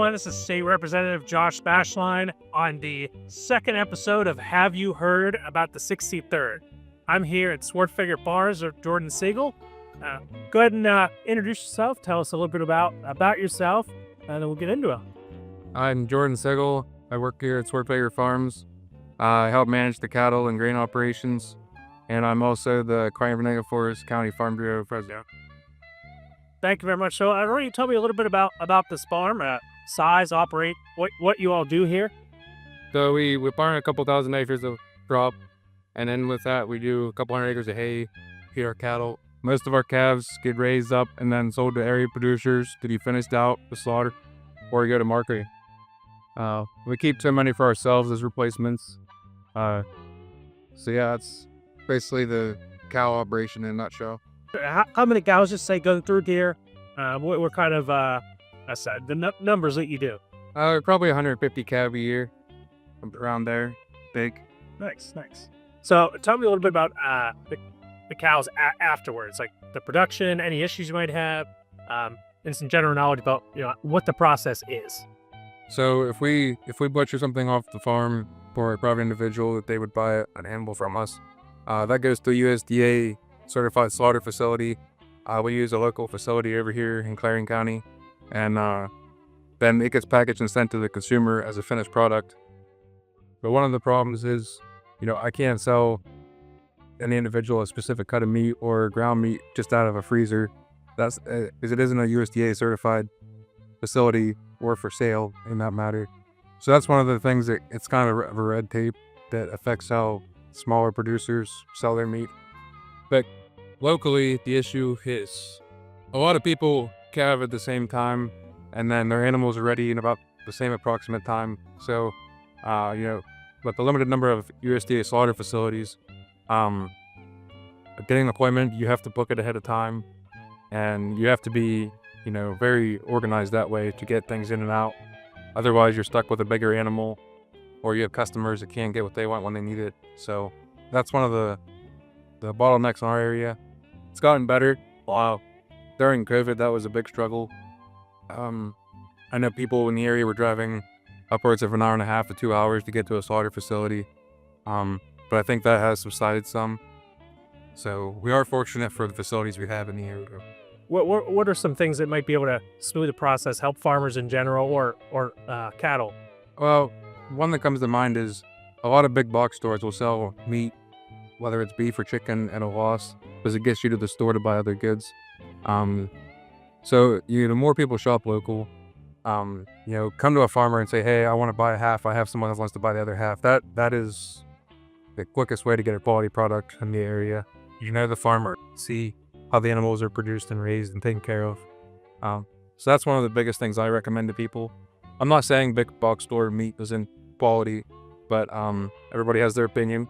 everyone. This is State Representative Josh Bashline on the second episode of Have You Heard About the 63rd? I'm here at Swartfager Farms with Jordan Siegel. Go ahead and introduce yourself. Tell us a little bit about yourself, and then we'll get into it. I'm Jordan Siegel. I work here at Swartfager Farms. I help manage the cattle and grain operations, and I'm also the Clarion Venango County Farm Bureau President. Thank you very much. So, why don't you tell me a little bit about this farm, size, operate, what you all do here? So we farm a couple thousand acres of crop, and then with that we do a couple hundred acres of hay, feed our cattle. Most of our calves get raised up and then sold to area producers to be finished out for slaughter or go to marketing. We keep some money for ourselves as replacements. So yeah, that's basically the cow operation in a nutshell. How many cows just say go through here? What kind of the numbers that you do? Probably 150 calves a year, around there, big. Nice. So tell me a little bit about the cows afterwards, like the production, any issues you might have, and some general knowledge about what the process is. So if we butcher something off the farm for a private individual that they would buy an animal from us, that goes to a USDA certified slaughter facility. We use a local facility over here in Clarion County, and then it gets packaged and sent to the consumer as a finished product. But one of the problems is, I can't sell any individual a specific cut of meat or ground meat just out of a freezer. That's because it isn't a USDA certified facility or for sale in that matter. So that's one of the things that it's kind of a red tape that affects how smaller producers sell their meat. But locally, the issue is a lot of people calve at the same time, and then their animals are ready in about the same approximate time. So, with the limited number of USDA slaughter facilities, getting an appointment, you have to book it ahead of time, and you have to be, very organized that way to get things in and out. Otherwise, you're stuck with a bigger animal, or you have customers that can't get what they want when they need it. So that's one of the bottlenecks in our area. It's gotten better. Wow. During COVID, that was a big struggle. I know people in the area were driving upwards of an hour and a half to 2 hours to get to a slaughter facility. But I think that has subsided some. So we are fortunate for the facilities we have in the area. What are some things that might be able to smooth the process, help farmers in general, or cattle? Well, one that comes to mind is a lot of big box stores will sell meat, whether it's beef or chicken, at a loss because it gets you to the store to buy other goods. So the more people shop local, come to a farmer and say, hey, I want to buy a half. I have someone that wants to buy the other half. That is the quickest way to get a quality product in the area. The farmer, see how the animals are produced and raised and taken care of. So that's one of the biggest things I recommend to people. I'm not saying big box store meat isn't quality, but everybody has their opinion.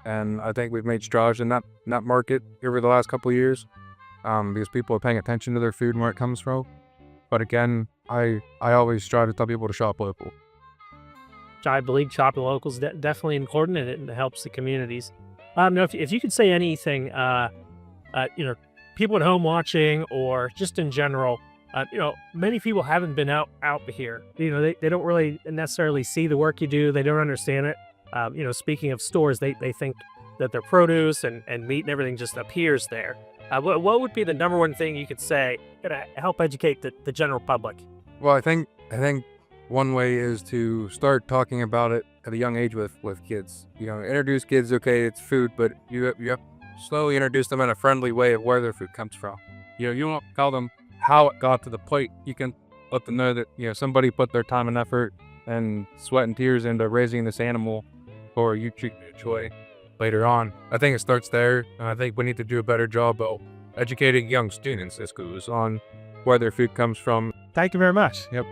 And I think we've made strides in that market over the last couple of years because people are paying attention to their food and where it comes from. But again, I always try to tell people to shop local. I believe shopping local is definitely important, and it helps the communities. If you could say anything, people at home watching or just in general, many people haven't been out here. They don't really necessarily see the work you do. They don't understand it. Speaking of stores, they think that their produce and meat and everything just appears there. What would be the number one thing you could say to help educate the general public? Well, I think one way is to start talking about it at a young age with kids. Introduce kids, okay, it's food, but you have to slowly introduce them in a friendly way of where their food comes from. You don't tell them how it got to the plate. You can let them know that, somebody put their time and effort and sweat and tears into raising this animal for you to enjoy later on. I think it starts there. I think we need to do a better job of educating young students in schools on where their food comes from. Thank you very much. Yep.